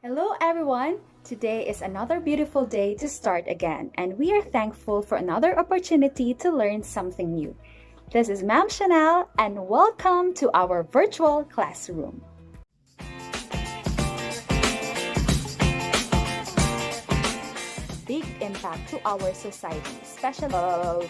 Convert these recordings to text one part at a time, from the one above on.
Hello everyone! Today is another beautiful day to start again, and we are thankful for another opportunity to learn something new. This is Ma'am Chanel, and welcome to our virtual classroom. Big impact to our society, especially.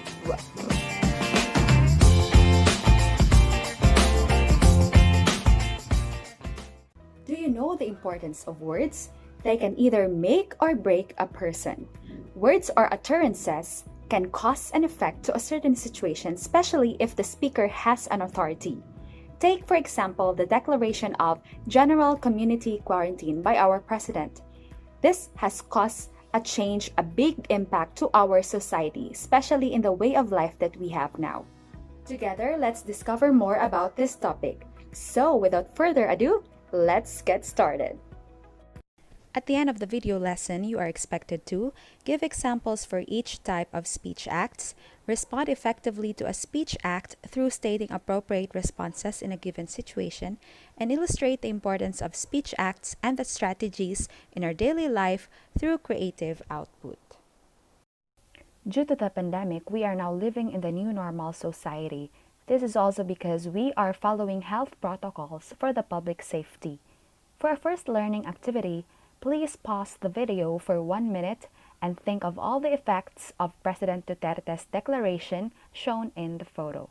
Do you know the importance of words? They can either make or break a person. Words or utterances can cause an effect to a certain situation, especially if the speaker has an authority. Take, for example, the declaration of general community quarantine by our president. This has caused a big impact to our society, especially in the way of life that we have now. Together, let's discover more about this topic. So, without further ado, let's get started. At the end of the video lesson, you are expected to give examples for each type of speech acts, respond effectively to a speech act through stating appropriate responses in a given situation, and illustrate the importance of speech acts and the strategies in our daily life through creative output. Due to the pandemic, we are now living in the new normal society. This is also because we are following health protocols for the public safety. For our first learning activity, please pause the video for 1 minute and think of all the effects of President Duterte's declaration shown in the photo.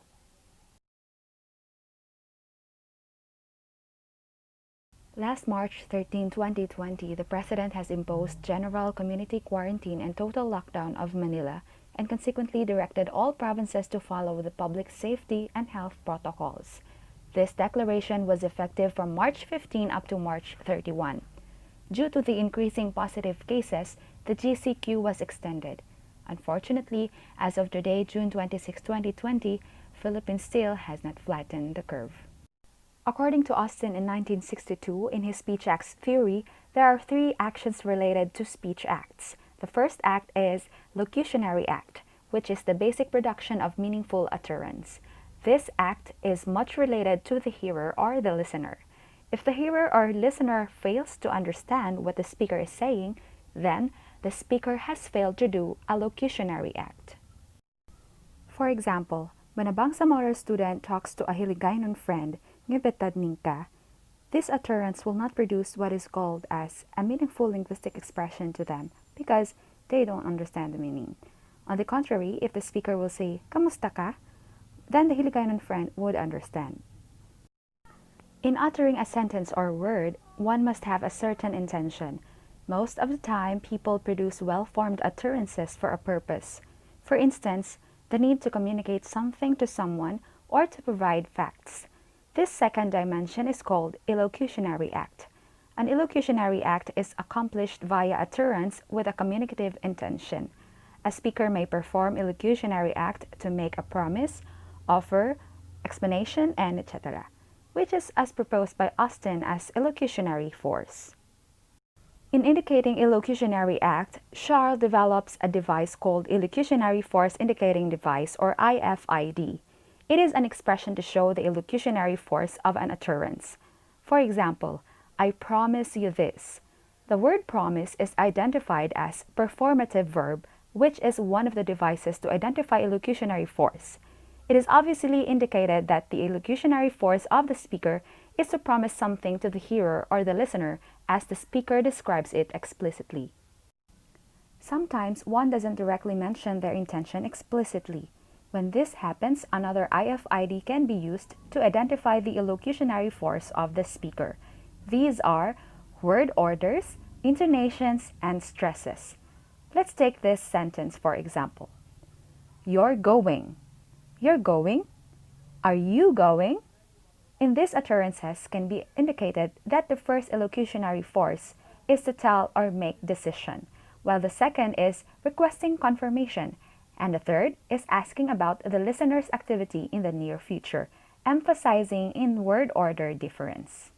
Last March 13, 2020, the President has imposed general community quarantine and total lockdown of Manila and consequently directed all provinces to follow the public safety and health protocols. This declaration was effective from March 15 up to March 31. Due to the increasing positive cases, the GCQ was extended. Unfortunately, as of today, June 26, 2020, Philippines still has not flattened the curve. According to Austin in 1962, in his Speech Acts theory, there are 3 actions related to speech acts. The first act is locutionary act, which is the basic production of meaningful utterance. This act is much related to the hearer or the listener. If the hearer or listener fails to understand what the speaker is saying, then the speaker has failed to do a locutionary act. For example, when a Bangsamoro student talks to a Hiligaynon friend, "Ngibetad ningka," this utterance will not produce what is called as a meaningful linguistic expression to them because they don't understand the meaning. On the contrary, if the speaker will say, "Kamusta ka?" then the Hiligaynon friend would understand. In uttering a sentence or word, one must have a certain intention. Most of the time, people produce well-formed utterances for a purpose. For instance, the need to communicate something to someone or to provide facts. This second dimension is called illocutionary act. An illocutionary act is accomplished via utterance with a communicative intention. A speaker may perform illocutionary act to make a promise, offer, explanation, and etc., which is as proposed by Austin as illocutionary force. In indicating illocutionary act, Charles develops a device called illocutionary force indicating device, or IFID. It is an expression to show the illocutionary force of an utterance. For example, "I promise you this." The word promise is identified as performative verb, which is one of the devices to identify illocutionary force. It is obviously indicated that the illocutionary force of the speaker is to promise something to the hearer or the listener as the speaker describes it explicitly. Sometimes one doesn't directly mention their intention explicitly. When this happens, another IFID can be used to identify the illocutionary force of the speaker. These are word orders, intonations, and stresses. Let's take this sentence for example. "You're going." "You're going?" "Are you going?" In these utterances can be indicated that the first illocutionary force is to tell or make decision, while the second is requesting confirmation, and the third is asking about the listener's activity in the near future, emphasizing in word order difference.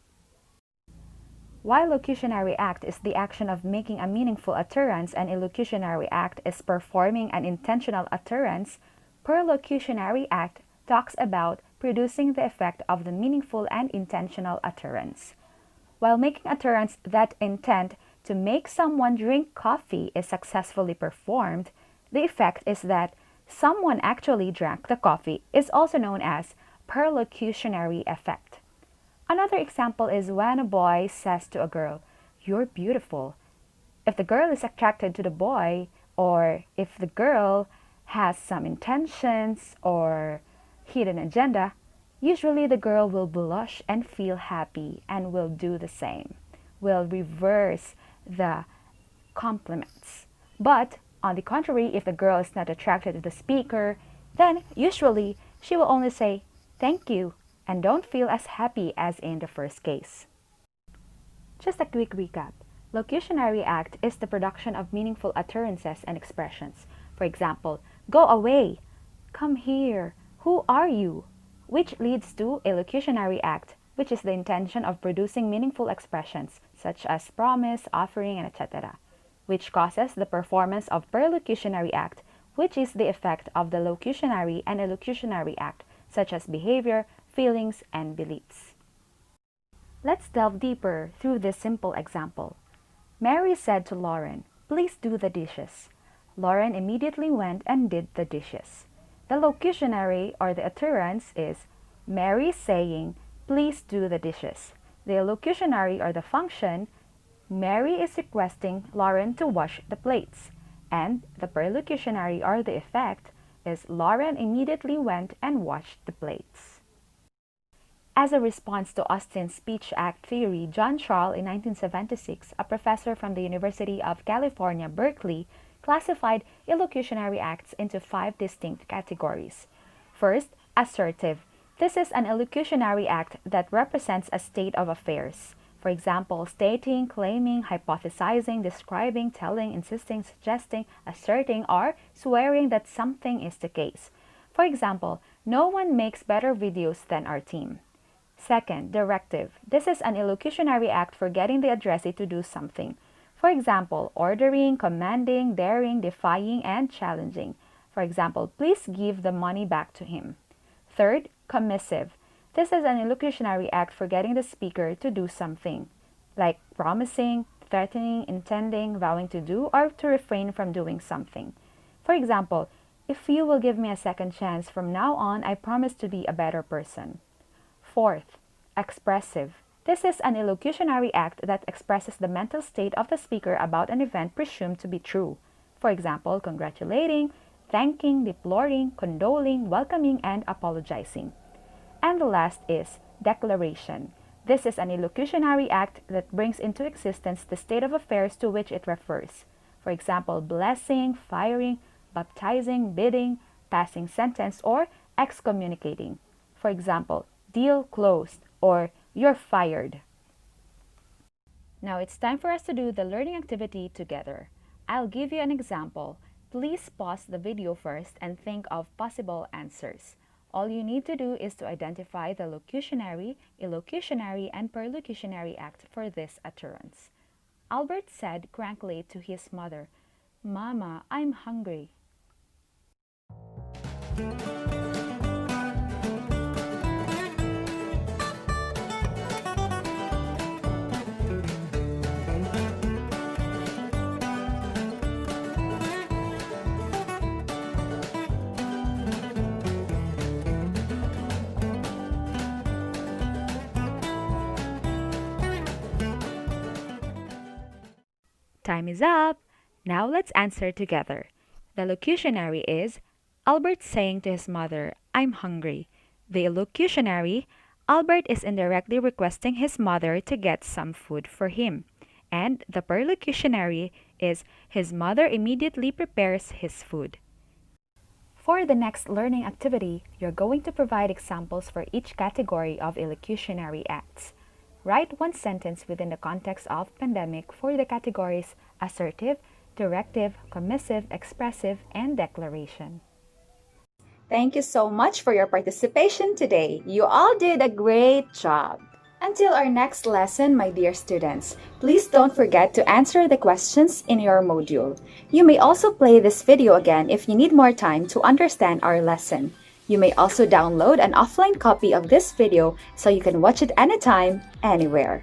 While locutionary act is the action of making a meaningful utterance and illocutionary act is performing an intentional utterance, perlocutionary act talks about producing the effect of the meaningful and intentional utterance. While making utterance that intent to make someone drink coffee is successfully performed, the effect is that someone actually drank the coffee is also known as perlocutionary effect. Another example is when a boy says to a girl, "You're beautiful." If the girl is attracted to the boy, or if the girl has some intentions or hidden agenda, usually the girl will blush and feel happy and will do the same, will reverse the compliments. But on the contrary, if the girl is not attracted to the speaker, then usually she will only say thank you and don't feel as happy as in the first case. Just a quick recap. Locutionary act is the production of meaningful utterances and expressions. For example, go away, come here, who are you? Which leads to a locutionary act, which is the intention of producing meaningful expressions such as promise, offering, and etc., which causes the performance of perlocutionary act, which is the effect of the locutionary and elocutionary act, such as behavior, feelings, and beliefs. Let's delve deeper through this simple example. Mary said to Lauren, "Please do the dishes." Lauren immediately went and did the dishes. The locutionary or the utterance is Mary saying, "Please do the dishes." The elocutionary or the function, Mary is requesting Lauren to wash the plates. And the perlocutionary or the effect is Lauren immediately went and washed the plates. As a response to Austin's speech act theory, John Charles in 1976, a professor from the University of California, Berkeley, classified elocutionary acts into 5 distinct categories. First, assertive. This is an elocutionary act that represents a state of affairs. For example, stating, claiming, hypothesizing, describing, telling, insisting, suggesting, asserting, or swearing that something is the case. For example, no one makes better videos than our team. Second, directive. This is an elocutionary act for getting the addressee to do something. For example, ordering, commanding, daring, defying, and challenging. For example, please give the money back to him. Third, commissive. This is an elocutionary act for getting the speaker to do something, like promising, threatening, intending, vowing to do, or to refrain from doing something. For example, if you will give me a second chance from now on, I promise to be a better person. Fourth, expressive. This is an elocutionary act that expresses the mental state of the speaker about an event presumed to be true. For example, congratulating, thanking, deploring, condoling, welcoming, and apologizing. And the last is declaration. This is an elocutionary act that brings into existence the state of affairs to which it refers. For example, blessing, firing, baptizing, bidding, passing sentence, or excommunicating. For example, deal closed, or you're fired. Now it's time for us to do the learning activity together. I'll give you an example. Please pause the video first and think of possible answers. All you need to do is to identify the locutionary, elocutionary, and perlocutionary act for this utterance. Albert said crankily to his mother, "Mama, I'm hungry." Time is up! Now let's answer together. The locutionary is Albert saying to his mother, "I'm hungry." The elocutionary, Albert is indirectly requesting his mother to get some food for him. And the perlocutionary is his mother immediately prepares his food. For the next learning activity, you're going to provide examples for each category of elocutionary acts. Write one sentence within the context of pandemic for the categories assertive, directive, commissive, expressive, and declaration. Thank you so much for your participation today. You all did a great job. Until our next lesson, my dear students, please don't forget to answer the questions in your module. You may also play this video again if you need more time to understand our lesson. You may also download an offline copy of this video so you can watch it anytime, anywhere.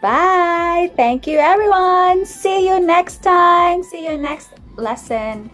Bye. Thank you, everyone. See you next time. See you next lesson.